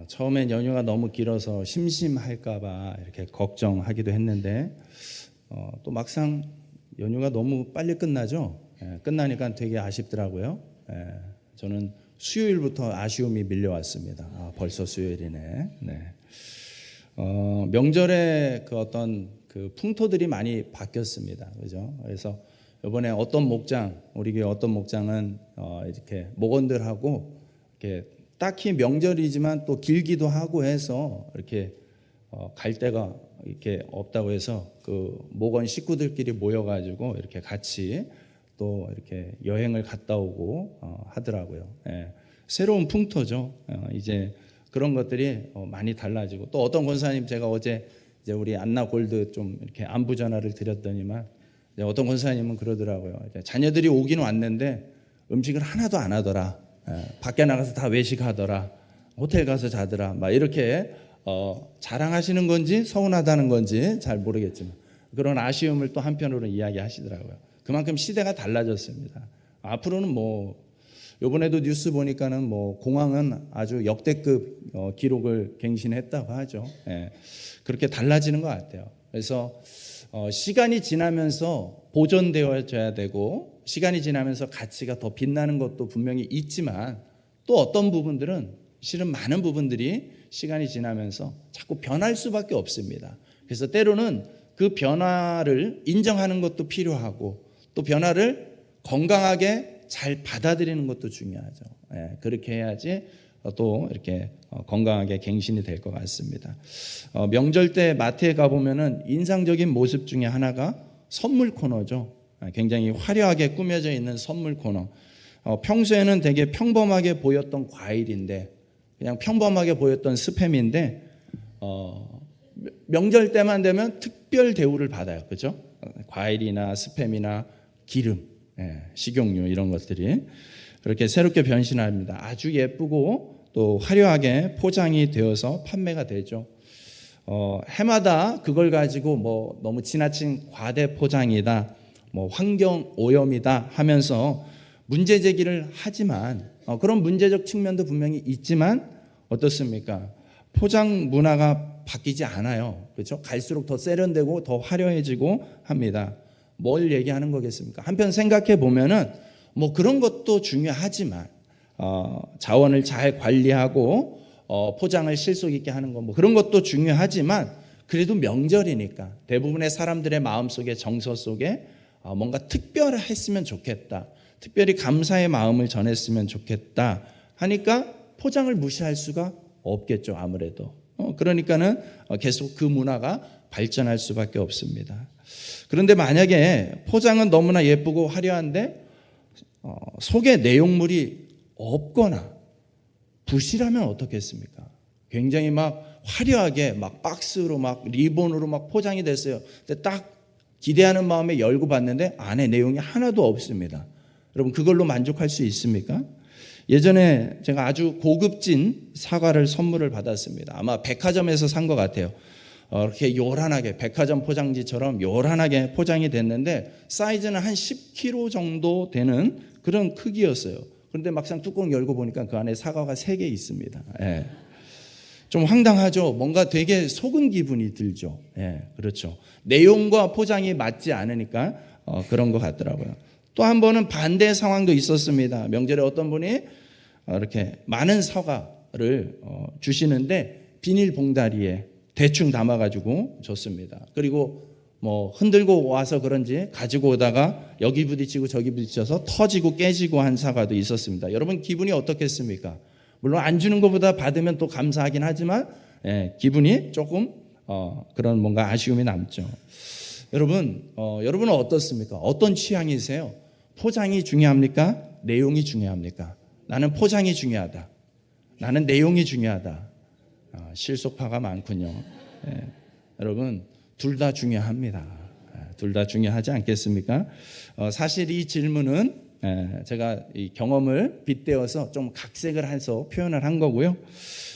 처음엔 연휴가 너무 길어서 심심할까봐 이렇게 걱정하기도 했는데 또 막상 연휴가 너무 빨리 끝나죠. 끝나니까 되게 아쉽더라고요. 저는 수요일부터 아쉬움이 밀려왔습니다. 벌써 수요일이네. 네. 명절에 그 어떤 그 풍토들이 많이 바뀌었습니다. 그죠? 그래서 이번에 우리 교회 어떤 목장은 이렇게 목원들하고 이렇게 딱히 명절이지만 또 길기도 하고 해서 이렇게 갈 데가 이렇게 없다고 해서 그 목원 식구들끼리 모여가지고 이렇게 같이 또 이렇게 여행을 갔다 오고 하더라고요. 새로운 풍토죠. 이제 그런 것들이 많이 달라지고 또 어떤 권사님 제가 어제 이제 우리 안나 골드 좀 이렇게 안부 전화를 드렸더니만 어떤 권사님은 그러더라고요. 자녀들이 오긴 왔는데 음식을 하나도 안 하더라. 밖에 나가서 다 외식하더라. 호텔 가서 자더라. 막 이렇게 자랑하시는 건지 서운하다는 건지 잘 모르겠지만 그런 아쉬움을 또 한편으로 이야기하시더라고요. 그만큼 시대가 달라졌습니다. 앞으로는 이번에도 뉴스 보니까는 공항은 아주 역대급 기록을 갱신했다고 하죠. 그렇게 달라지는 것 같아요. 그래서 시간이 지나면서 보존되어져야 되고 시간이 지나면서 가치가 더 빛나는 것도 분명히 있지만 또 어떤 부분들은 실은 많은 부분들이 시간이 지나면서 자꾸 변할 수밖에 없습니다. 그래서 때로는 그 변화를 인정하는 것도 필요하고 또 변화를 건강하게 잘 받아들이는 것도 중요하죠. 그렇게 해야지 또 이렇게 건강하게 갱신이 될 것 같습니다. 명절 때 마트에 가보면은 인상적인 모습 중에 하나가 선물 코너죠. 굉장히 화려하게 꾸며져 있는 선물 코너. 평소에는 되게 평범하게 보였던 과일인데 그냥 평범하게 보였던 스팸인데 명절 때만 되면 특별 대우를 받아요. 그렇죠? 과일이나 스팸이나 기름, 식용유 이런 것들이 그렇게 새롭게 변신합니다. 아주 예쁘고 또 화려하게 포장이 되어서 판매가 되죠. 해마다 그걸 가지고 너무 지나친 과대 포장이다, 환경 오염이다 하면서 문제 제기를 하지만 그런 문제적 측면도 분명히 있지만 어떻습니까? 포장 문화가 바뀌지 않아요. 그렇죠? 갈수록 더 세련되고 더 화려해지고 합니다. 뭘 얘기하는 거겠습니까? 한편 생각해 보면은 그런 것도 중요하지만 자원을 잘 관리하고 포장을 실속 있게 하는 거 그런 것도 중요하지만 그래도 명절이니까 대부분의 사람들의 마음속에 정서 속에 뭔가 특별했으면 좋겠다. 특별히 감사의 마음을 전했으면 좋겠다 하니까 포장을 무시할 수가 없겠죠. 아무래도. 그러니까는 계속 그 문화가 발전할 수밖에 없습니다. 그런데 만약에 포장은 너무나 예쁘고 화려한데 속에 내용물이 없거나 부실하면 어떻겠습니까? 굉장히 화려하게 박스로 리본으로 포장이 됐어요. 근데 딱 기대하는 마음에 열고 봤는데 안에 내용이 하나도 없습니다. 여러분 그걸로 만족할 수 있습니까? 예전에 제가 아주 고급진 사과를 선물을 받았습니다. 아마 백화점에서 산 것 같아요. 이렇게 요란하게 백화점 포장지처럼 요란하게 포장이 됐는데 사이즈는 한 10kg 정도 되는 그런 크기였어요. 그런데 막상 뚜껑 열고 보니까 그 안에 사과가 3개 있습니다. 좀 황당하죠. 뭔가 되게 속은 기분이 들죠. 그렇죠. 내용과 포장이 맞지 않으니까 그런 것 같더라고요. 또 한 번은 반대 상황도 있었습니다. 명절에 어떤 분이 이렇게 많은 사과를 주시는데 비닐봉다리에 대충 담아가지고 줬습니다. 그리고 흔들고 와서 그런지 가지고 오다가 여기 부딪히고 저기 부딪혀서 터지고 깨지고 한 사과도 있었습니다. 여러분 기분이 어떻겠습니까? 물론 안 주는 것보다 받으면 또 감사하긴 하지만 기분이 조금 그런 뭔가 아쉬움이 남죠. 여러분은 어떻습니까? 어떤 취향이세요? 포장이 중요합니까? 내용이 중요합니까? 나는 포장이 중요하다. 나는 내용이 중요하다. 실속파가 많군요. 여러분 둘 다 중요합니다. 둘 다 중요하지 않겠습니까? 사실 이 질문은 제가 이 경험을 빗대어서 좀 각색을 해서 표현을 한 거고요.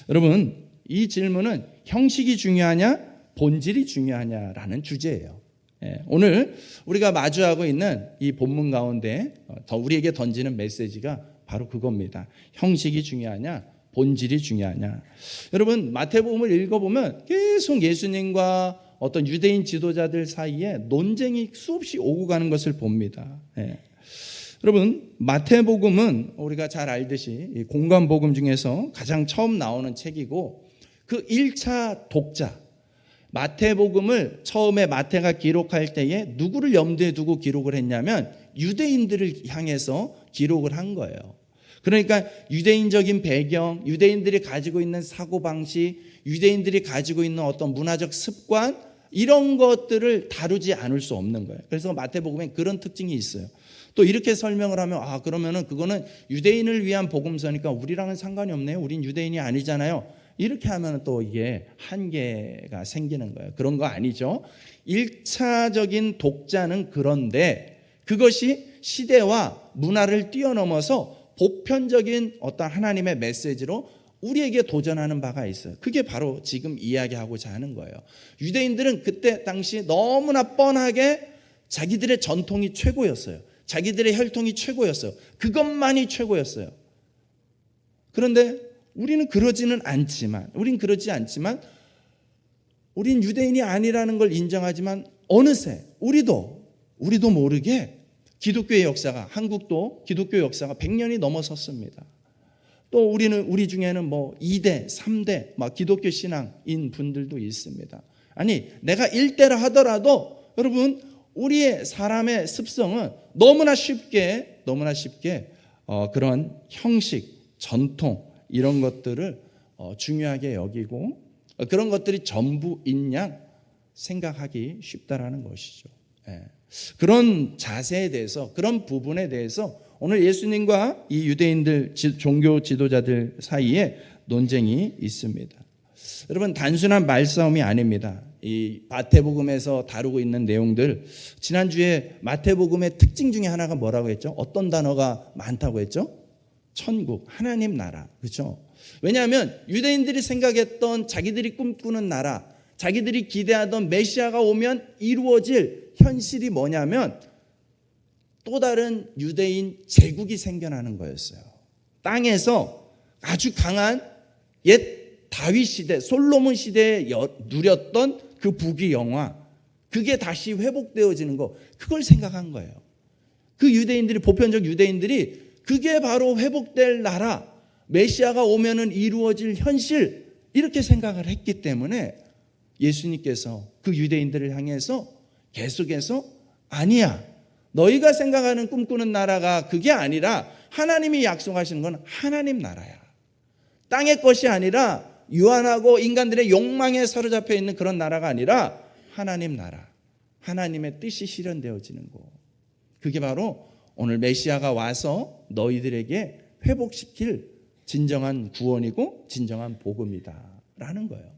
여러분 이 질문은 형식이 중요하냐 본질이 중요하냐라는 주제예요. 오늘 우리가 마주하고 있는 이 본문 가운데 우리에게 던지는 메시지가 바로 그겁니다. 형식이 중요하냐 본질이 중요하냐? 여러분 마태복음을 읽어보면 계속 예수님과 어떤 유대인 지도자들 사이에 논쟁이 수없이 오고 가는 것을 봅니다. 예. 여러분 마태복음은 우리가 잘 알듯이 공관복음 중에서 가장 처음 나오는 책이고 그 1차 독자 마태복음을 처음에 마태가 기록할 때에 누구를 염두에 두고 기록을 했냐면 유대인들을 향해서 기록을 한 거예요. 그러니까 유대인적인 배경, 유대인들이 가지고 있는 사고방식, 유대인들이 가지고 있는 어떤 문화적 습관 이런 것들을 다루지 않을 수 없는 거예요. 그래서 마태복음에 그런 특징이 있어요. 또 이렇게 설명을 하면 그러면은 그거는 유대인을 위한 복음서니까 우리랑은 상관이 없네요. 우린 유대인이 아니잖아요. 이렇게 하면 또 이게 한계가 생기는 거예요. 그런 거 아니죠. 1차적인 독자는 그런데 그것이 시대와 문화를 뛰어넘어서 보편적인 어떤 하나님의 메시지로 우리에게 도전하는 바가 있어요. 그게 바로 지금 이야기하고자 하는 거예요. 유대인들은 그때 당시 너무나 뻔하게 자기들의 전통이 최고였어요. 자기들의 혈통이 최고였어요. 그것만이 최고였어요. 그런데 우리는 그러지는 않지만, 우린 유대인이 아니라는 걸 인정하지만 어느새 우리도 모르게 기독교의 역사가, 한국도 기독교 역사가 100년이 넘어섰습니다. 또 우리 중에는 뭐 2대, 3대 막 기독교 신앙인 분들도 있습니다. 아니, 내가 1대라 하더라도 여러분 우리의 사람의 습성은 너무나 쉽게 그런 형식, 전통 이런 것들을 중요하게 여기고 그런 것들이 전부인 양 생각하기 쉽다라는 것이죠. 그런 자세에 대해서, 그런 부분에 대해서 오늘 예수님과 이 유대인들 종교 지도자들 사이에 논쟁이 있습니다. 여러분 단순한 말싸움이 아닙니다. 이 마태복음에서 다루고 있는 내용들, 지난주에 마태복음의 특징 중에 하나가 뭐라고 했죠? 어떤 단어가 많다고 했죠? 천국, 하나님 나라. 그렇죠? 왜냐하면 유대인들이 생각했던 자기들이 꿈꾸는 나라, 자기들이 기대하던 메시아가 오면 이루어질 현실이 뭐냐면 또 다른 유대인 제국이 생겨나는 거였어요. 땅에서 아주 강한 옛 다윗 시대, 솔로몬 시대에 누렸던 그 부귀 영화, 그게 다시 회복되어지는 거, 그걸 생각한 거예요. 그 유대인들이, 보편적 유대인들이 그게 바로 회복될 나라, 메시아가 오면은 이루어질 현실, 이렇게 생각을 했기 때문에 예수님께서 그 유대인들을 향해서 계속해서 아니야, 너희가 생각하는 꿈꾸는 나라가 그게 아니라 하나님이 약속하시는 건 하나님 나라야. 땅의 것이 아니라 유한하고 인간들의 욕망에 사로잡혀 있는 그런 나라가 아니라 하나님 나라, 하나님의 뜻이 실현되어지는 거. 그게 바로 오늘 메시아가 와서 너희들에게 회복시킬 진정한 구원이고 진정한 복음이다라는 거예요.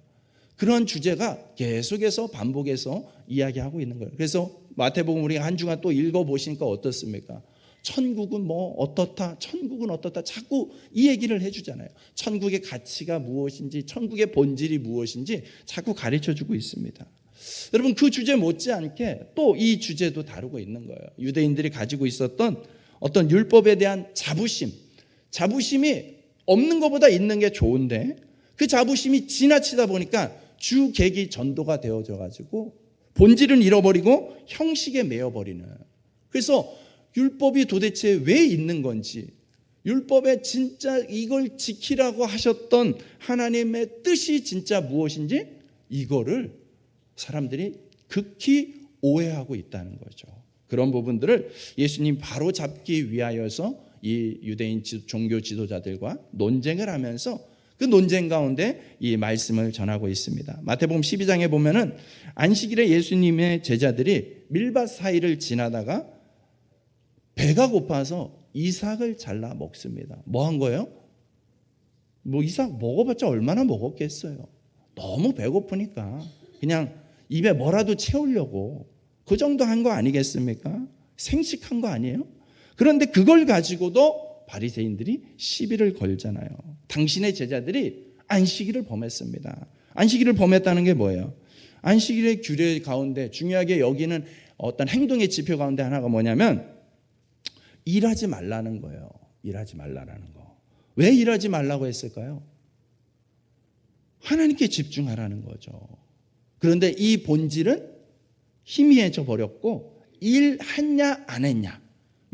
그런 주제가 계속해서 반복해서 이야기하고 있는 거예요. 그래서 마태복음 우리가 한 주간 또 읽어보시니까 어떻습니까? 천국은 뭐 어떻다, 천국은 어떻다, 자꾸 이 얘기를 해주잖아요. 천국의 가치가 무엇인지, 천국의 본질이 무엇인지 자꾸 가르쳐주고 있습니다. 여러분 그 주제 못지않게 또 이 주제도 다루고 있는 거예요. 유대인들이 가지고 있었던 어떤 율법에 대한 자부심이 없는 것보다 있는 게 좋은데 그 자부심이 지나치다 보니까 주객이 전도가 되어져 가지고 본질은 잃어버리고 형식에 매여버리는. 그래서 율법이 도대체 왜 있는 건지, 율법에 진짜 이걸 지키라고 하셨던 하나님의 뜻이 진짜 무엇인지 이거를 사람들이 극히 오해하고 있다는 거죠. 그런 부분들을 예수님 바로 잡기 위하여서 이 유대인 종교 지도자들과 논쟁을 하면서 그 논쟁 가운데 이 말씀을 전하고 있습니다. 마태복음 12장에 보면은 안식일에 예수님의 제자들이 밀밭 사이를 지나다가 배가 고파서 이삭을 잘라 먹습니다. 뭐 한 거예요? 뭐 이삭 먹어봤자 얼마나 먹었겠어요. 너무 배고프니까 그냥 입에 뭐라도 채우려고 그 정도 한 거 아니겠습니까? 생식한 거 아니에요? 그런데 그걸 가지고도 바리새인들이 시비를 걸잖아요. 당신의 제자들이 안식일을 범했습니다. 안식일을 범했다는 게 뭐예요? 안식일의 규례 가운데 중요하게 여기는 어떤 행동의 지표 가운데 하나가 뭐냐면 일하지 말라는 거예요. 일하지 말라는 거. 왜 일하지 말라고 했을까요? 하나님께 집중하라는 거죠. 그런데 이 본질은 희미해져 버렸고 일했냐 안 했냐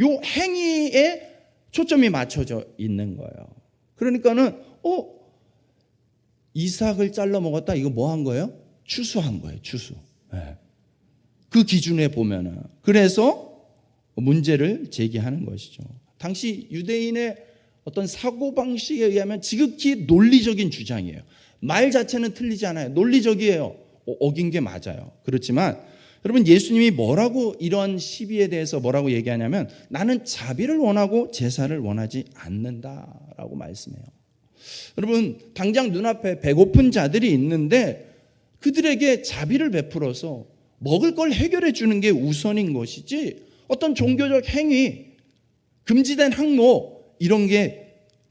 요 행위에 초점이 맞춰져 있는 거예요. 그러니까는 이삭을 잘라 먹었다. 이거 뭐 한 거예요? 추수한 거예요. 추수. 네. 그 기준에 보면은 그래서 문제를 제기하는 것이죠. 당시 유대인의 어떤 사고방식에 의하면 지극히 논리적인 주장이에요. 말 자체는 틀리지 않아요. 논리적이에요. 어긴 게 맞아요. 그렇지만 여러분 예수님이 뭐라고 이런 시비에 대해서 뭐라고 얘기하냐면 나는 자비를 원하고 제사를 원하지 않는다라고 말씀해요. 여러분 당장 눈앞에 배고픈 자들이 있는데 그들에게 자비를 베풀어서 먹을 걸 해결해 주는 게 우선인 것이지 어떤 종교적 행위, 금지된 항모 이런 게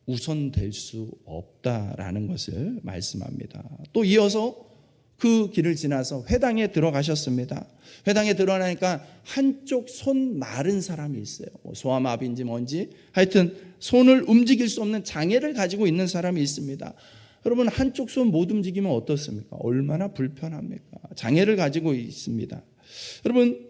우선될 수 없다라는 것을 말씀합니다. 또 이어서 그 길을 지나서 회당에 들어가셨습니다. 회당에 들어가니까 한쪽 손 마른 사람이 있어요. 소아마비인지 뭔지 하여튼 손을 움직일 수 없는 장애를 가지고 있는 사람이 있습니다. 여러분 한쪽 손 못 움직이면 어떻습니까? 얼마나 불편합니까? 장애를 가지고 있습니다. 여러분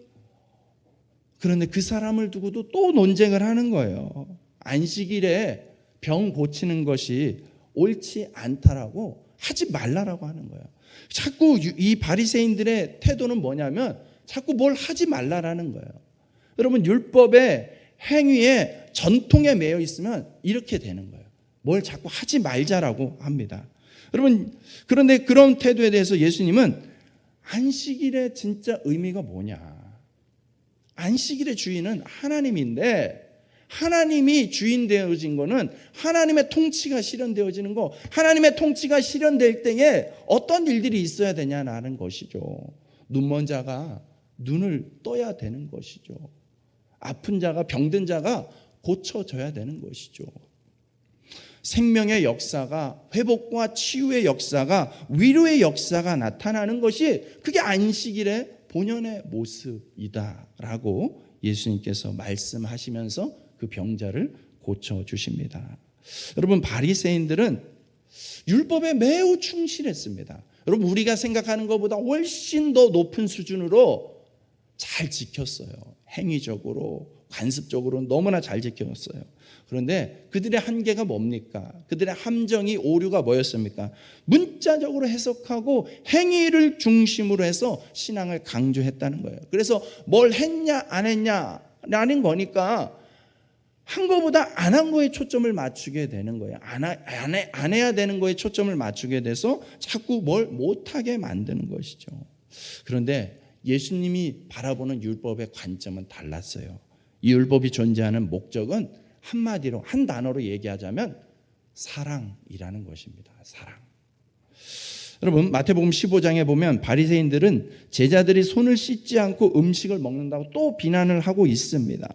그런데 그 사람을 두고도 또 논쟁을 하는 거예요. 안식일에 병 고치는 것이 옳지 않다라고 하지 말라라고 하는 거예요. 자꾸 이 바리새인들의 태도는 뭐냐면 자꾸 뭘 하지 말라라는 거예요. 여러분 율법의 행위에 전통에 매여 있으면 이렇게 되는 거예요. 뭘 자꾸 하지 말자라고 합니다. 여러분 그런데 그런 태도에 대해서 예수님은 안식일의 진짜 의미가 뭐냐? 안식일의 주인은 하나님인데 하나님이 주인 되어진 거는 하나님의 통치가 실현되어지는 거, 하나님의 통치가 실현될 때에 어떤 일들이 있어야 되냐라는 것이죠. 눈먼 자가 눈을 떠야 되는 것이죠. 아픈 자가 병든 자가 고쳐져야 되는 것이죠. 생명의 역사가 회복과 치유의 역사가 위로의 역사가 나타나는 것이 그게 안식일의 본연의 모습이다라고 예수님께서 말씀하시면서 그 병자를 고쳐주십니다. 여러분 바리새인들은 율법에 매우 충실했습니다. 여러분 우리가 생각하는 것보다 훨씬 더 높은 수준으로 잘 지켰어요. 행위적으로 관습적으로 너무나 잘 지켰어요. 그런데 그들의 한계가 뭡니까? 그들의 함정이 오류가 뭐였습니까? 문자적으로 해석하고 행위를 중심으로 해서 신앙을 강조했다는 거예요. 그래서 뭘 했냐 안 했냐라는 거니까 한 거보다 안 한 거에 초점을 맞추게 되는 거예요. 안 해야 되는 거에 초점을 맞추게 돼서 자꾸 뭘 못하게 만드는 것이죠. 그런데 예수님이 바라보는 율법의 관점은 달랐어요. 이 율법이 존재하는 목적은 한마디로 한 단어로 얘기하자면 사랑이라는 것입니다. 사랑. 여러분 마태복음 15장에 보면 바리새인들은 제자들이 손을 씻지 않고 음식을 먹는다고 또 비난을 하고 있습니다.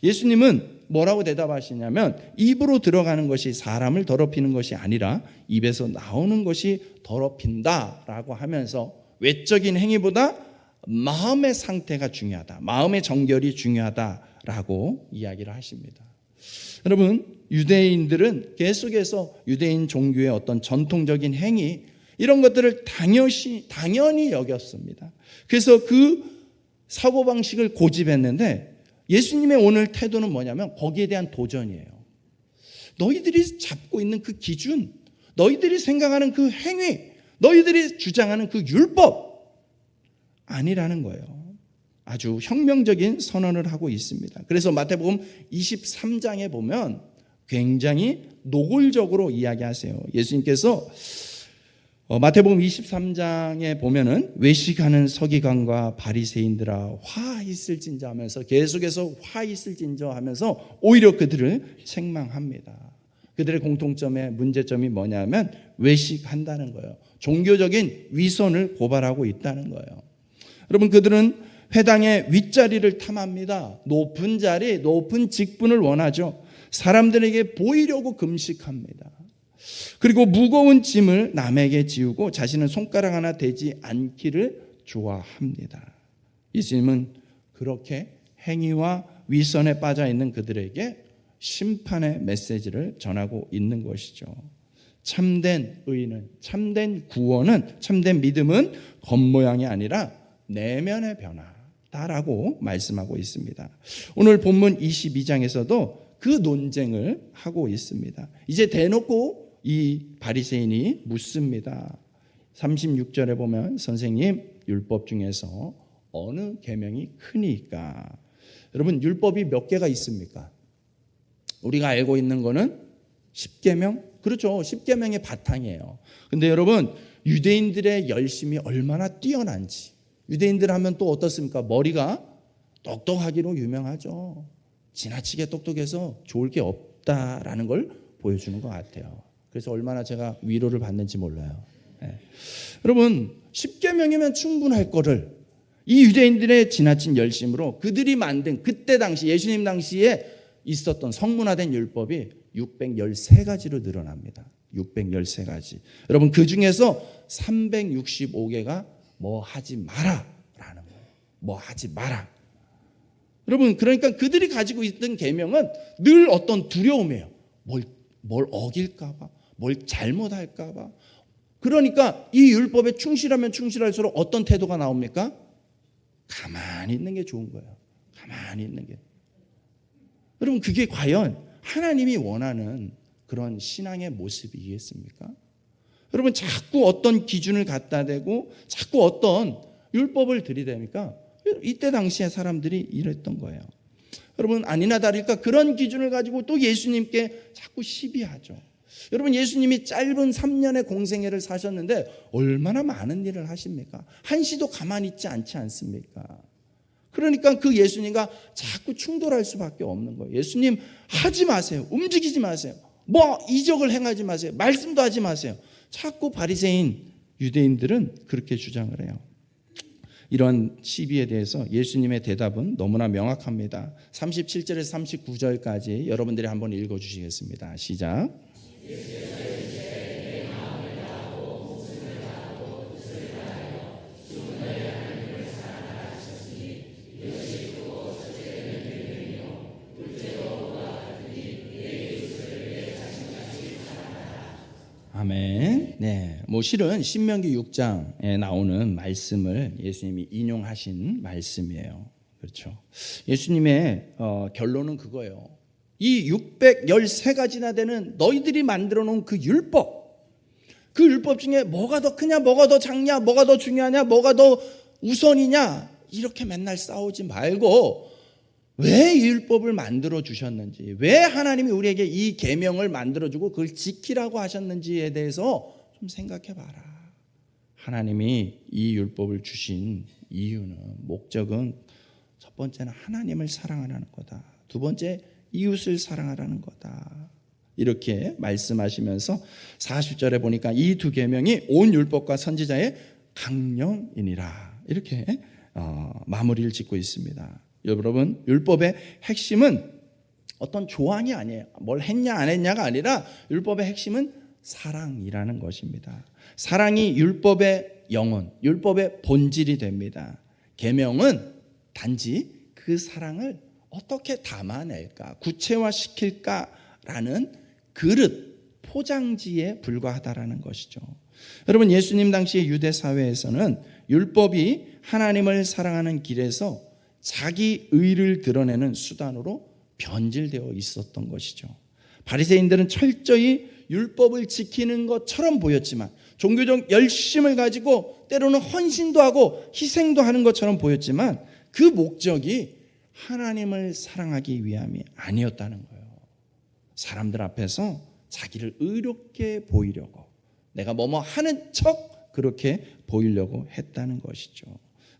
예수님은 뭐라고 대답하시냐면 입으로 들어가는 것이 사람을 더럽히는 것이 아니라 입에서 나오는 것이 더럽힌다라고 하면서 외적인 행위보다 마음의 상태가 중요하다. 마음의 정결이 중요하다라고 이야기를 하십니다. 여러분 유대인들은 계속해서 유대인 종교의 어떤 전통적인 행위 이런 것들을 당연히 여겼습니다. 그래서 그 사고방식을 고집했는데 예수님의 오늘 태도는 뭐냐면 거기에 대한 도전이에요. 너희들이 잡고 있는 그 기준, 너희들이 생각하는 그 행위, 너희들이 주장하는 그 율법 아니라는 거예요. 아주 혁명적인 선언을 하고 있습니다. 그래서 마태복음 23장에 보면 굉장히 노골적으로 이야기하세요. 예수님께서 마태복음 23장에 보면은 외식하는 서기관과 바리새인들아 화 있을진저 하면서 계속해서 화 있을진저 하면서 오히려 그들을 책망합니다. 그들의 공통점의 문제점이 뭐냐면 외식한다는 거예요. 종교적인 위선을 고발하고 있다는 거예요. 여러분 그들은 회당의 윗자리를 탐합니다. 높은 자리, 높은 직분을 원하죠. 사람들에게 보이려고 금식합니다. 그리고 무거운 짐을 남에게 지우고 자신은 손가락 하나 대지 않기를 좋아합니다. 예수님은 그렇게 행위와 위선에 빠져 있는 그들에게 심판의 메시지를 전하고 있는 것이죠. 참된 의는, 참된 구원은, 참된 믿음은 겉모양이 아니라 내면의 변화다라고 말씀하고 있습니다. 오늘 본문 22장에서도 그 논쟁을 하고 있습니다. 이제 대놓고 이 바리새인이 묻습니다. 36절에 보면 선생님, 율법 중에서 어느 계명이 크니까? 여러분, 율법이 몇 개가 있습니까? 우리가 알고 있는 거는 10계명? 그렇죠. 10계명의 바탕이에요. 근데 여러분, 유대인들의 열심이 얼마나 뛰어난지. 유대인들 하면 또 어떻습니까? 머리가 똑똑하기로 유명하죠. 지나치게 똑똑해서 좋을 게 없다라는 걸 보여주는 것 같아요. 그래서 얼마나 제가 위로를 받는지 몰라요. 네. 여러분, 10계명이면 충분할 거를 이 유대인들의 지나친 열심으로 그들이 만든 그때 당시 예수님 당시에 있었던 성문화된 율법이 613가지로 늘어납니다. 613가지. 여러분, 그 중에서 365개가 뭐 하지 마라 라는 거예요. 뭐 하지 마라. 여러분, 그러니까 그들이 가지고 있던 계명은 늘 어떤 두려움이에요. 뭘 어길까 봐, 뭘 잘못할까 봐. 그러니까 이 율법에 충실하면 충실할수록 어떤 태도가 나옵니까? 가만히 있는 게 좋은 거예요. 가만히 있는 게. 여러분, 그게 과연 하나님이 원하는 그런 신앙의 모습이겠습니까? 여러분, 자꾸 어떤 기준을 갖다 대고 자꾸 어떤 율법을 들이대니까 이때 당시에 사람들이 이랬던 거예요. 여러분, 아니나 다를까 그런 기준을 가지고 또 예수님께 자꾸 시비하죠. 여러분, 예수님이 짧은 3년의 공생애를 사셨는데 얼마나 많은 일을 하십니까? 한시도 가만히 있지 않지 않습니까? 그러니까 그 예수님과 자꾸 충돌할 수밖에 없는 거예요. 예수님, 하지 마세요. 움직이지 마세요. 뭐 이적을 행하지 마세요. 말씀도 하지 마세요. 자꾸 바리새인 유대인들은 그렇게 주장을 해요. 이런 시비에 대해서 예수님의 대답은 너무나 명확합니다. 37절에서 39절까지 여러분들이 한번 읽어주시겠습니다. 시작. 아멘. 네, 실은 신명기 6장에 나오는 말씀을 예수님이 인용하신 말씀이에요. 그렇죠. 예수님의 결론은 그거예요. 이 613가지나 되는 너희들이 만들어 놓은 그 율법, 그 율법 중에 뭐가 더 크냐, 뭐가 더 작냐, 뭐가 더 중요하냐, 뭐가 더 우선이냐, 이렇게 맨날 싸우지 말고 왜 이 율법을 만들어 주셨는지, 왜 하나님이 우리에게 이 계명을 만들어 주고 그걸 지키라고 하셨는지에 대해서 좀 생각해 봐라. 하나님이 이 율법을 주신 이유는, 목적은 첫 번째는 하나님을 사랑하라는 거다. 두 번째, 이웃을 사랑하라는 거다. 이렇게 말씀하시면서 40절에 보니까 이 두 계명이 온 율법과 선지자의 강령이니라. 이렇게 마무리를 짓고 있습니다. 여러분, 율법의 핵심은 어떤 조항이 아니에요. 뭘 했냐 안 했냐가 아니라 율법의 핵심은 사랑이라는 것입니다. 사랑이 율법의 영혼, 율법의 본질이 됩니다. 계명은 단지 그 사랑을 어떻게 담아낼까, 구체화시킬까라는 그릇, 포장지에 불과하다라는 것이죠. 여러분, 예수님 당시의 유대 사회에서는 율법이 하나님을 사랑하는 길에서 자기 의를 드러내는 수단으로 변질되어 있었던 것이죠. 바리새인들은 철저히 율법을 지키는 것처럼 보였지만, 종교적 열심을 가지고 때로는 헌신도 하고 희생도 하는 것처럼 보였지만, 그 목적이 하나님을 사랑하기 위함이 아니었다는 거예요. 사람들 앞에서 자기를 의롭게 보이려고, 내가 뭐뭐 하는 척 그렇게 보이려고 했다는 것이죠.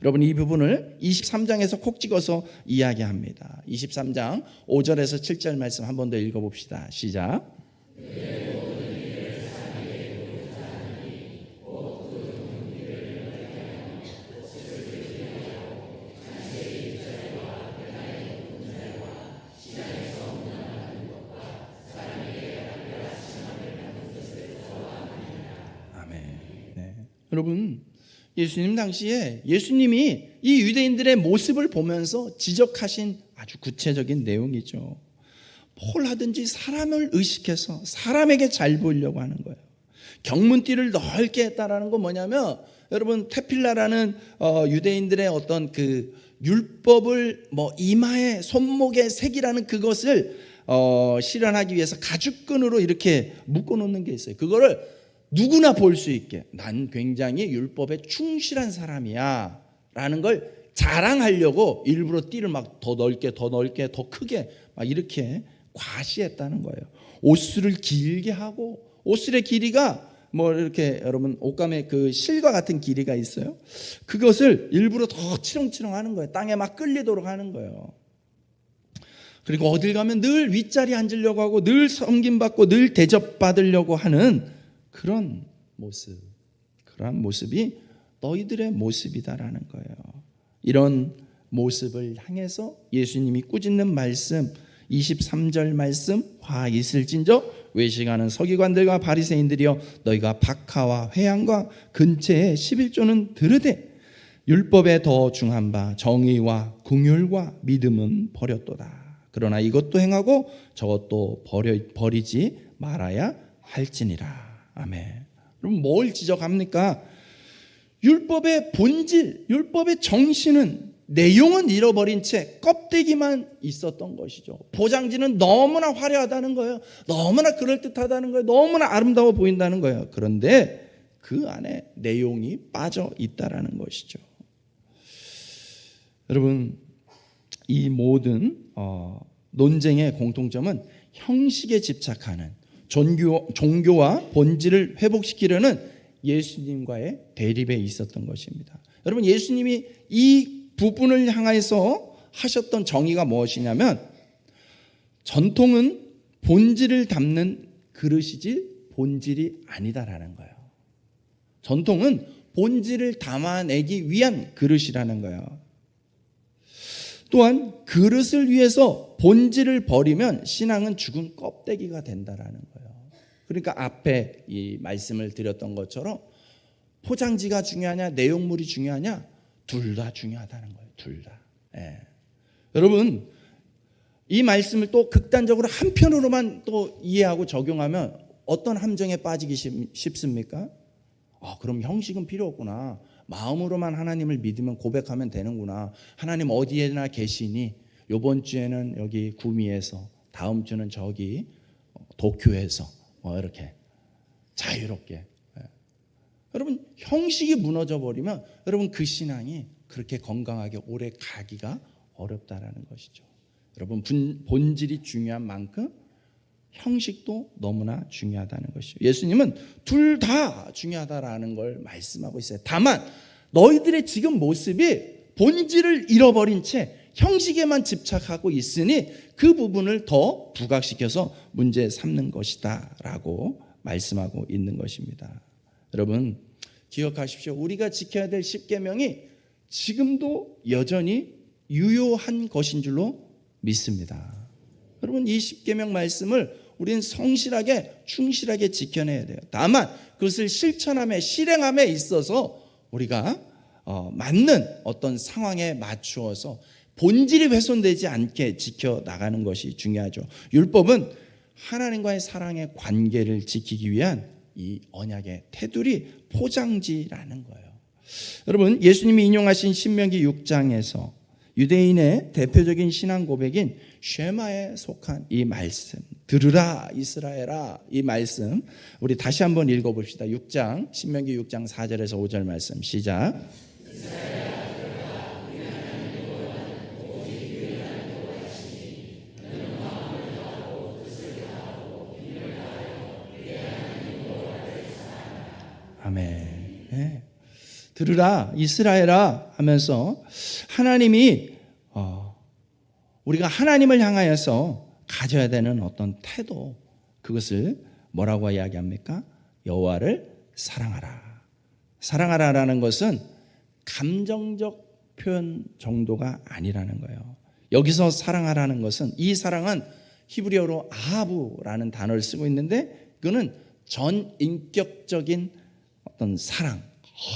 여러분, 이 부분을 23장에서 콕 찍어서 이야기합니다. 23장 5절에서 7절 말씀 한 번 더 읽어봅시다. 시작. 아멘. 네. 여러분, 예수님 당시에 예수님이 이 유대인들의 모습을 보면서 지적하신 아주 구체적인 내용이죠. 뭘 하든지 사람을 의식해서 사람에게 잘 보이려고 하는 거예요. 경문띠를 넓게 했다라는 건 뭐냐면, 여러분 테필라라는 유대인들의 어떤 그 율법을 이마에 손목에 새기라는 그것을 실현하기 위해서 가죽끈으로 이렇게 묶어놓는 게 있어요. 그거를 누구나 볼 수 있게, 난 굉장히 율법에 충실한 사람이야 라는 걸 자랑하려고 일부러 띠를 막 더 넓게 더 크게 막 이렇게 과시했다는 거예요. 옷술을 길게 하고, 옷술의 길이가 이렇게 여러분 옷감에 그 실과 같은 길이가 있어요. 그것을 일부러 더 치렁치렁 하는 거예요. 땅에 막 끌리도록 하는 거예요. 그리고 어딜 가면 늘 윗자리에 앉으려고 하고, 늘 섬김받고 늘 대접받으려고 하는 그런 모습, 그러한 모습이 너희들의 모습이다라는 거예요. 이런 모습을 향해서 예수님이 꾸짖는 말씀, 23절 말씀, 화 있을진저 외식하는 서기관들과 바리새인들이여, 너희가 박하와 회향과 근체의 11조는 들으되 율법에 더 중한 바 정의와 긍휼과 믿음은 버렸도다. 그러나 이것도 행하고 저것도 버리지 말아야 할지니라. 아멘. 그럼 뭘 지적합니까? 율법의 본질, 율법의 정신은, 내용은 잃어버린 채 껍데기만 있었던 것이죠. 포장지는 너무나 화려하다는 거예요. 너무나 그럴듯하다는 거예요. 너무나 아름다워 보인다는 거예요. 그런데 그 안에 내용이 빠져 있다라는 것이죠. 여러분, 이 모든 논쟁의 공통점은 형식에 집착하는, 종교와 본질을 회복시키려는 예수님과의 대립에 있었던 것입니다. 여러분, 예수님이 이 부분을 향해서 하셨던 정의가 무엇이냐면, 전통은 본질을 담는 그릇이지 본질이 아니다라는 거예요. 전통은 본질을 담아내기 위한 그릇이라는 거예요. 또한 그릇을 위해서 본질을 버리면 신앙은 죽은 껍데기가 된다라는 거예요. 그러니까 앞에 이 말씀을 드렸던 것처럼 포장지가 중요하냐 내용물이 중요하냐, 둘 다 중요하다는 거예요. 둘 다. 예. 여러분, 이 말씀을 또 극단적으로 한편으로만 또 이해하고 적용하면 어떤 함정에 빠지기 쉽습니까? 그럼 형식은 필요 없구나. 마음으로만 하나님을 믿으면 고백하면 되는구나. 하나님 어디에나 계시니, 이번 주에는 여기 구미에서, 다음 주는 저기 도쿄에서 이렇게 자유롭게. 여러분, 형식이 무너져 버리면 여러분 그 신앙이 그렇게 건강하게 오래 가기가 어렵다라는 것이죠. 여러분, 본질이 중요한 만큼 형식도 너무나 중요하다는 것이죠. 예수님은 둘 다 중요하다라는 걸 말씀하고 있어요. 다만 너희들의 지금 모습이 본질을 잃어버린 채 형식에만 집착하고 있으니 그 부분을 더 부각시켜서 문제 삼는 것이다 라고 말씀하고 있는 것입니다. 여러분, 기억하십시오. 우리가 지켜야 될 십계명이 지금도 여전히 유효한 것인 줄로 믿습니다. 여러분, 이 십계명 말씀을 우리는 성실하게 충실하게 지켜내야 돼요. 다만 그것을 실천함에, 실행함에 있어서 우리가 맞는 어떤 상황에 맞추어서 본질이 훼손되지 않게 지켜나가는 것이 중요하죠. 율법은 하나님과의 사랑의 관계를 지키기 위한 이 언약의 테두리, 포장지라는 거예요. 여러분, 예수님이 인용하신 신명기 6장에서 유대인의 대표적인 신앙 고백인 쉐마에 속한 이 말씀, 들으라 이스라엘아, 이 말씀 우리 다시 한번 읽어봅시다. 6장, 신명기 6장 4절에서 5절 말씀 시작. 아멘. 네. 들으라 이스라엘아 하면서 하나님이 우리가 하나님을 향하여서 가져야 되는 어떤 태도, 그것을 뭐라고 이야기합니까? 여호와를 사랑하라. 사랑하라라는 것은 감정적 표현 정도가 아니라는 거예요. 여기서 사랑하라는 것은, 이 사랑은 히브리어로 아하부라는 단어를 쓰고 있는데, 그거는 전인격적인 어떤 사랑,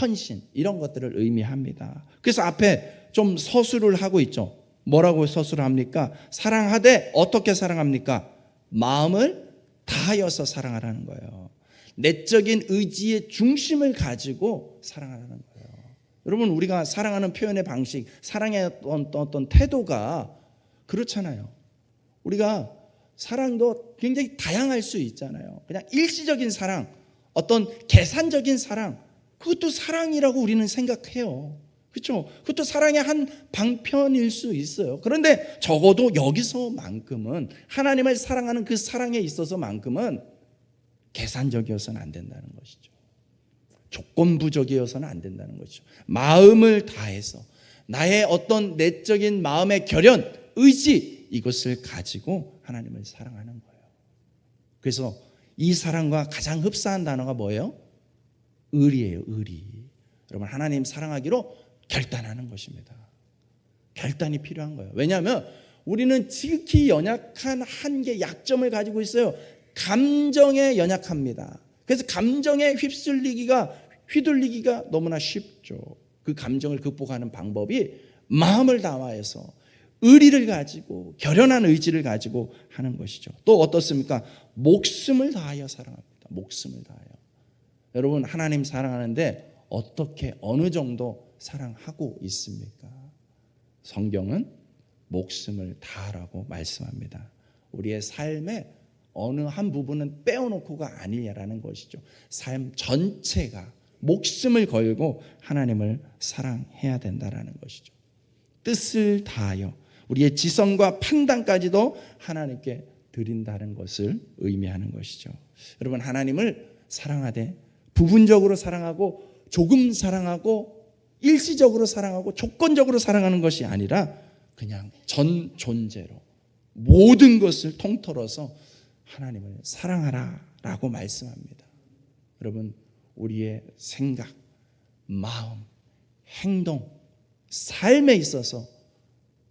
헌신, 이런 것들을 의미합니다. 그래서 앞에 좀 서술을 하고 있죠. 뭐라고 서술을 합니까? 사랑하되 어떻게 사랑합니까? 마음을 다하여서 사랑하라는 거예요. 내적인 의지의 중심을 가지고 사랑하라는 거예요. 여러분, 우리가 사랑하는 표현의 방식, 사랑의 어떤 태도가 그렇잖아요. 우리가 사랑도 굉장히 다양할 수 있잖아요. 그냥 일시적인 사랑, 어떤 계산적인 사랑, 그것도 사랑이라고 우리는 생각해요. 그렇죠? 그것도 사랑의 한 방편일 수 있어요. 그런데 적어도 여기서만큼은, 하나님을 사랑하는 그 사랑에 있어서만큼은 계산적이어서는 안 된다는 것이죠. 조건부적이어서는 안 된다는 것이죠. 마음을 다해서 나의 어떤 내적인 마음의 결연, 의지, 이것을 가지고 하나님을 사랑하는 거예요. 그래서 이 사랑과 가장 흡사한 단어가 뭐예요? 의리예요. 의리. 여러분, 하나님 사랑하기로 결단하는 것입니다. 결단이 필요한 거예요. 왜냐하면 우리는 지극히 연약한 한계, 약점을 가지고 있어요. 감정에 연약합니다. 그래서 감정에 휘둘리기가 너무나 쉽죠. 그 감정을 극복하는 방법이 마음을 다하여서 의리를 가지고 결연한 의지를 가지고 하는 것이죠. 또 어떻습니까? 목숨을 다하여 사랑합니다. 목숨을 다하여. 여러분, 하나님 사랑하는데 어떻게, 어느 정도 사랑하고 있습니까? 성경은 목숨을 다하라고 말씀합니다. 우리의 삶의 어느 한 부분은 빼어놓고가 아니냐라는 것이죠. 삶 전체가 목숨을 걸고 하나님을 사랑해야 된다라는 것이죠. 뜻을 다하여 우리의 지성과 판단까지도 하나님께 드린다는 것을 의미하는 것이죠. 여러분, 하나님을 사랑하되 부분적으로 사랑하고 조금 사랑하고 일시적으로 사랑하고 조건적으로 사랑하는 것이 아니라 그냥 전 존재로 모든 것을 통틀어서 하나님을 사랑하라라고 말씀합니다. 여러분, 우리의 생각, 마음, 행동, 삶에 있어서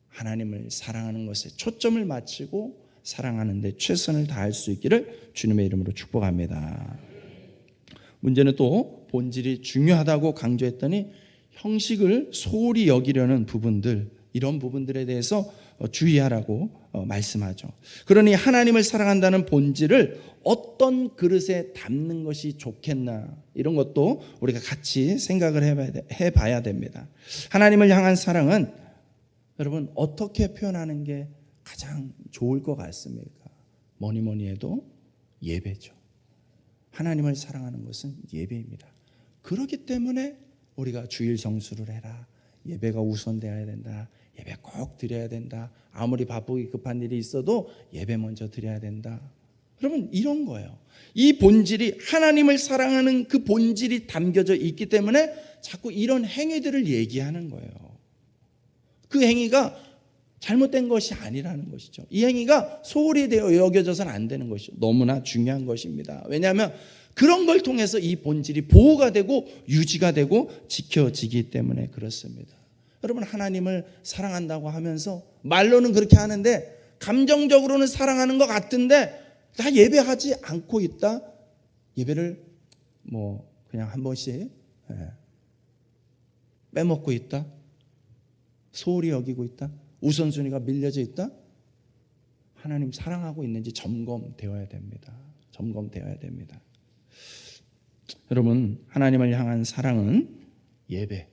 하나님을 사랑하는 것에 초점을 맞추고 사랑하는 데 최선을 다할 수 있기를 주님의 이름으로 축복합니다. 문제는 또 본질이 중요하다고 강조했더니 형식을 소홀히 여기려는 부분들, 이런 부분들에 대해서 주의하라고 말씀하죠. 그러니 하나님을 사랑한다는 본질을 어떤 그릇에 담는 것이 좋겠나, 이런 것도 우리가 같이 생각을 해봐야 됩니다. 하나님을 향한 사랑은 여러분 어떻게 표현하는 게 가장 좋을 것 같습니까? 뭐니 해도 예배죠. 하나님을 사랑하는 것은 예배입니다. 그렇기 때문에 우리가 주일 성수를 해라, 예배가 우선되어야 된다, 예배 꼭 드려야 된다, 아무리 바쁘고 급한 일이 있어도 예배 먼저 드려야 된다. 여러분, 이런 거예요. 이 본질이, 하나님을 사랑하는 그 본질이 담겨져 있기 때문에 자꾸 이런 행위들을 얘기하는 거예요. 그 행위가 잘못된 것이 아니라는 것이죠. 이 행위가 소홀히 되어 여겨져서는 안 되는 것이죠. 너무나 중요한 것입니다. 왜냐하면 그런 걸 통해서 이 본질이 보호가 되고 유지가 되고 지켜지기 때문에 그렇습니다. 여러분, 하나님을 사랑한다고 하면서 말로는 그렇게 하는데 감정적으로는 사랑하는 것 같은데 다 예배하지 않고 있다. 예배를 그냥 한 번씩 빼먹고 있다. 소홀히 여기고 있다. 우선순위가 밀려져 있다. 하나님 사랑하고 있는지 점검되어야 됩니다. 점검되어야 됩니다. 여러분, 하나님을 향한 사랑은 예배,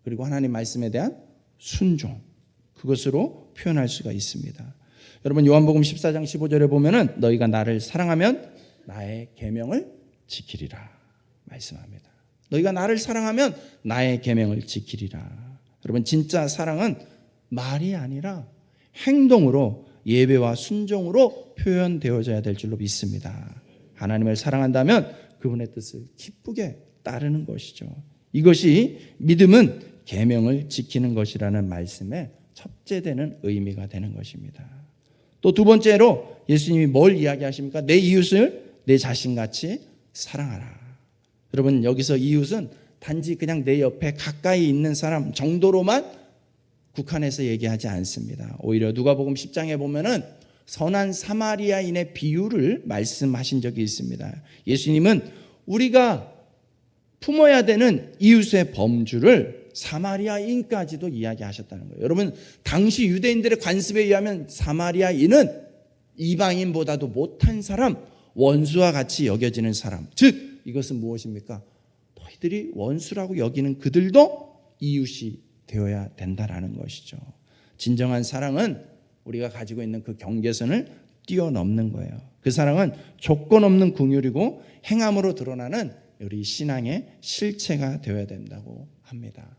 그리고 하나님 말씀에 대한 순종, 그것으로 표현할 수가 있습니다. 여러분, 요한복음 14장 15절에 보면은 너희가 나를 사랑하면 나의 계명을 지키리라 말씀합니다. 너희가 나를 사랑하면 나의 계명을 지키리라. 여러분, 진짜 사랑은 말이 아니라 행동으로, 예배와 순종으로 표현되어져야 될 줄로 믿습니다. 하나님을 사랑한다면 그분의 뜻을 기쁘게 따르는 것이죠. 이것이 믿음은 계명을 지키는 것이라는 말씀의 첫째 되는 의미가 되는 것입니다. 또 두 번째로 예수님이 뭘 이야기하십니까? 내 이웃을 내 자신같이 사랑하라. 여러분, 여기서 이웃은 단지 그냥 내 옆에 가까이 있는 사람 정도로만 국한해서 얘기하지 않습니다. 오히려 누가복음 10장에 보면은 선한 사마리아인의 비유를 말씀하신 적이 있습니다. 예수님은 우리가 품어야 되는 이웃의 범주를 사마리아인까지도 이야기하셨다는 거예요. 여러분, 당시 유대인들의 관습에 의하면 사마리아인은 이방인보다도 못한 사람, 원수와 같이 여겨지는 사람. 즉 이것은 무엇입니까? 너희들이 원수라고 여기는 그들도 이웃이 되어야 된다라는 것이죠. 진정한 사랑은 우리가 가지고 있는 그 경계선을 뛰어넘는 거예요. 그 사랑은 조건 없는 긍휼이고 행함으로 드러나는 우리 신앙의 실체가 되어야 된다고 합니다.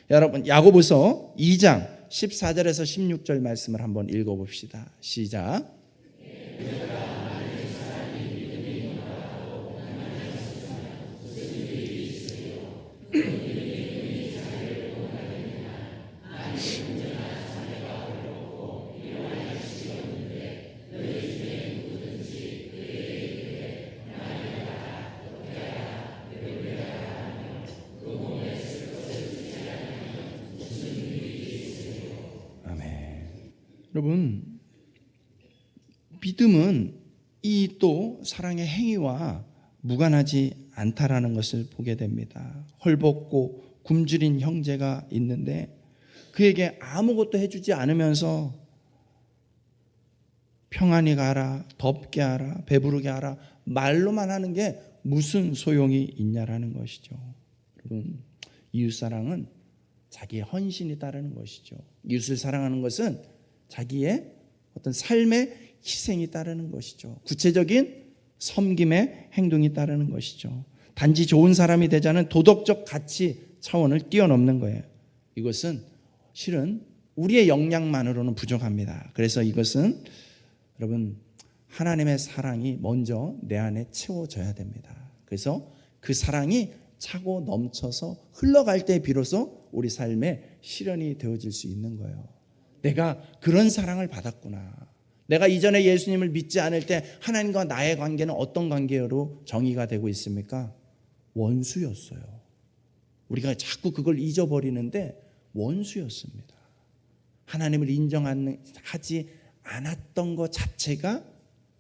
여러분, 야고보서 2장 14절에서 16절 말씀을 한번 읽어봅시다. 시작. 여러분, 믿음은 이 또 사랑의 행위와 무관하지 않다라는 것을 보게 됩니다. 헐벗고 굶주린 형제가 있는데 그에게 아무것도 해주지 않으면서 평안히 가라, 덥게 하라, 배부르게 하라 말로만 하는 게 무슨 소용이 있냐라는 것이죠. 여러분, 이웃사랑은 자기의 헌신이 따르는 것이죠. 이웃을 사랑하는 것은 자기의 어떤 삶의 희생이 따르는 것이죠. 구체적인 섬김의 행동이 따르는 것이죠. 단지 좋은 사람이 되자는 도덕적 가치 차원을 뛰어넘는 거예요. 이것은 실은 우리의 역량만으로는 부족합니다. 그래서 이것은 여러분, 하나님의 사랑이 먼저 내 안에 채워져야 됩니다. 그래서 그 사랑이 차고 넘쳐서 흘러갈 때 비로소 우리 삶의 실현이 되어질 수 있는 거예요. 내가 그런 사랑을 받았구나. 내가 이전에 예수님을 믿지 않을 때 하나님과 나의 관계는 어떤 관계로 정의가 되고 있습니까? 원수였어요. 우리가 자꾸 그걸 잊어버리는데 원수였습니다. 하나님을 인정하지 않았던 것 자체가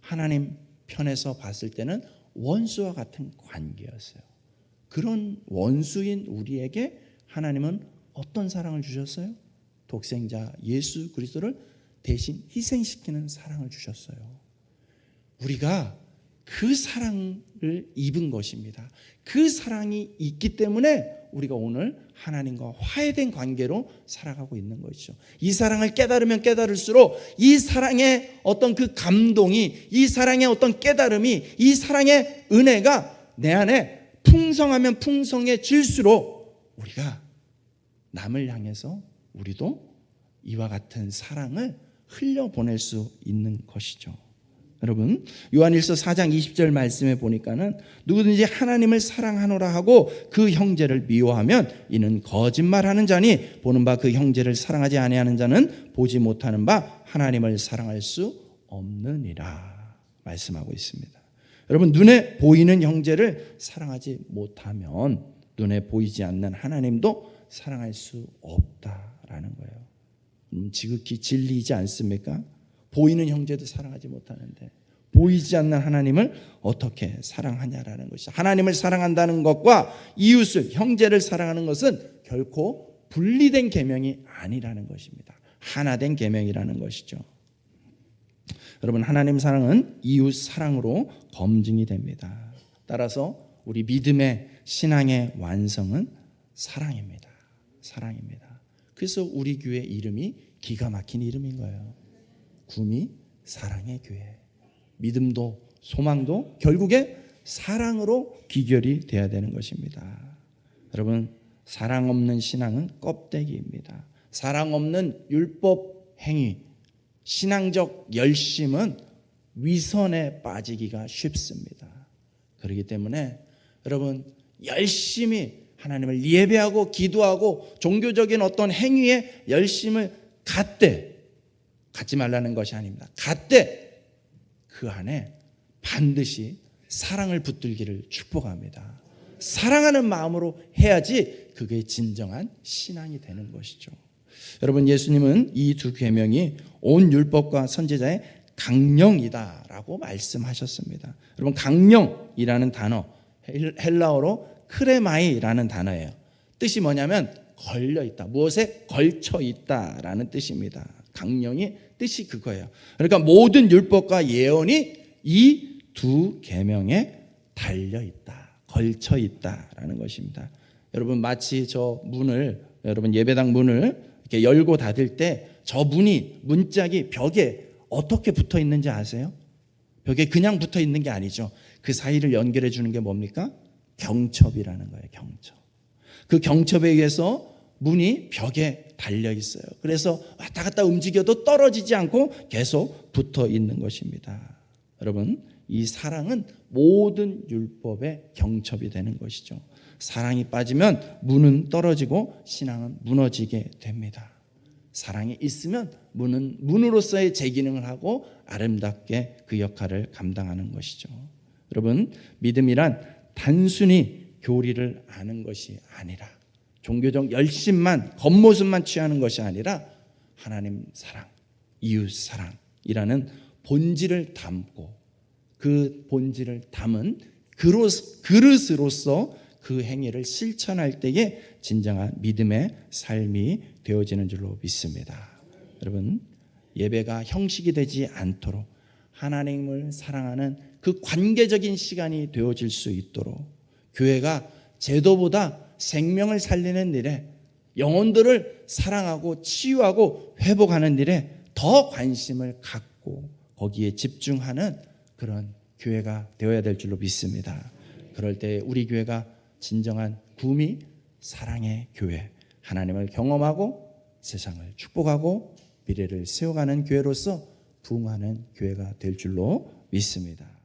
하나님 편에서 봤을 때는 원수와 같은 관계였어요. 그런 원수인 우리에게 하나님은 어떤 사랑을 주셨어요? 독생자 예수 그리스도를 대신 희생시키는 사랑을 주셨어요. 우리가 그 사랑을 입은 것입니다. 그 사랑이 있기 때문에 우리가 오늘 하나님과 화해된 관계로 살아가고 있는 것이죠. 이 사랑을 깨달으면 깨달을수록 이 사랑의 어떤 그 감동이, 이 사랑의 어떤 깨달음이, 이 사랑의 은혜가 내 안에 풍성하면 풍성해질수록 우리가 남을 향해서 우리도 이와 같은 사랑을 흘려보낼 수 있는 것이죠. 여러분, 요한일서 4장 20절 말씀에 보니까는 누구든지 하나님을 사랑하노라 하고 그 형제를 미워하면 이는 거짓말하는 자니 보는 바 그 형제를 사랑하지 아니하는 자는 보지 못하는 바 하나님을 사랑할 수 없느니라 말씀하고 있습니다. 여러분, 눈에 보이는 형제를 사랑하지 못하면 눈에 보이지 않는 하나님도 사랑할 수 없다라는 거예요. 지극히 진리이지 않습니까? 보이는 형제도 사랑하지 못하는데 보이지 않는 하나님을 어떻게 사랑하냐라는 것이, 하나님을 사랑한다는 것과 이웃을, 형제를 사랑하는 것은 결코 분리된 계명이 아니라는 것입니다. 하나된 계명이라는 것이죠. 여러분, 하나님 사랑은 이웃 사랑으로 검증이 됩니다. 따라서 우리 믿음의 신앙의 완성은 사랑입니다. 사랑입니다. 그래서 우리 교회 이름이 기가 막힌 이름인 거예요. 구미 사랑의 교회. 믿음도 소망도 결국에 사랑으로 귀결이 돼야 되는 것입니다. 여러분, 사랑 없는 신앙은 껍데기입니다. 사랑 없는 율법 행위, 신앙적 열심은 위선에 빠지기가 쉽습니다. 그렇기 때문에 여러분, 열심히 하나님을 예배하고 기도하고 종교적인 어떤 행위에 열심을 갖지 말라는 것이 아닙니다. 그 안에 반드시 사랑을 붙들기를 축복합니다. 사랑하는 마음으로 해야지 그게 진정한 신앙이 되는 것이죠. 여러분, 예수님은 이 두 계명이 온 율법과 선지자의 강령이다라고 말씀하셨습니다. 여러분, 강령이라는 단어 헬라어로 크레마이라는 단어예요. 뜻이 뭐냐면 걸려 있다. 무엇에 걸쳐 있다라는 뜻입니다. 강령이 뜻이 그거예요. 그러니까 모든 율법과 예언이 이 두 계명에 달려 있다. 걸쳐 있다라는 것입니다. 여러분 마치 저 문을 여러분 예배당 문을 이렇게 열고 닫을 때 저 문짝이 벽에 어떻게 붙어 있는지 아세요? 벽에 그냥 붙어 있는 게 아니죠. 그 사이를 연결해 주는 게 뭡니까? 경첩이라는 거예요. 경첩. 그 경첩에 의해서 문이 벽에 달려 있어요. 그래서 왔다 갔다 움직여도 떨어지지 않고 계속 붙어 있는 것입니다. 여러분, 이 사랑은 모든 율법의 경첩이 되는 것이죠. 사랑이 빠지면 문은 떨어지고 신앙은 무너지게 됩니다. 사랑이 있으면 문은 문으로서의 제 기능을 하고 아름답게 그 역할을 감당하는 것이죠. 여러분, 믿음이란 단순히 교리를 아는 것이 아니라 종교적 열심만 겉모습만 취하는 것이 아니라 하나님 사랑, 이웃 사랑이라는 본질을 담고 그 본질을 담은 그릇으로서 그 행위를 실천할 때에 진정한 믿음의 삶이 되어지는 줄로 믿습니다. 여러분, 예배가 형식이 되지 않도록 하나님을 사랑하는 그 관계적인 시간이 되어질 수 있도록 교회가 제도보다 생명을 살리는 일에 영혼들을 사랑하고 치유하고 회복하는 일에 더 관심을 갖고 거기에 집중하는 그런 교회가 되어야 될 줄로 믿습니다. 그럴 때 우리 교회가 진정한 구미 사랑의 교회, 하나님을 경험하고 세상을 축복하고 미래를 세워가는 교회로서 부흥하는 교회가 될 줄로 믿습니다.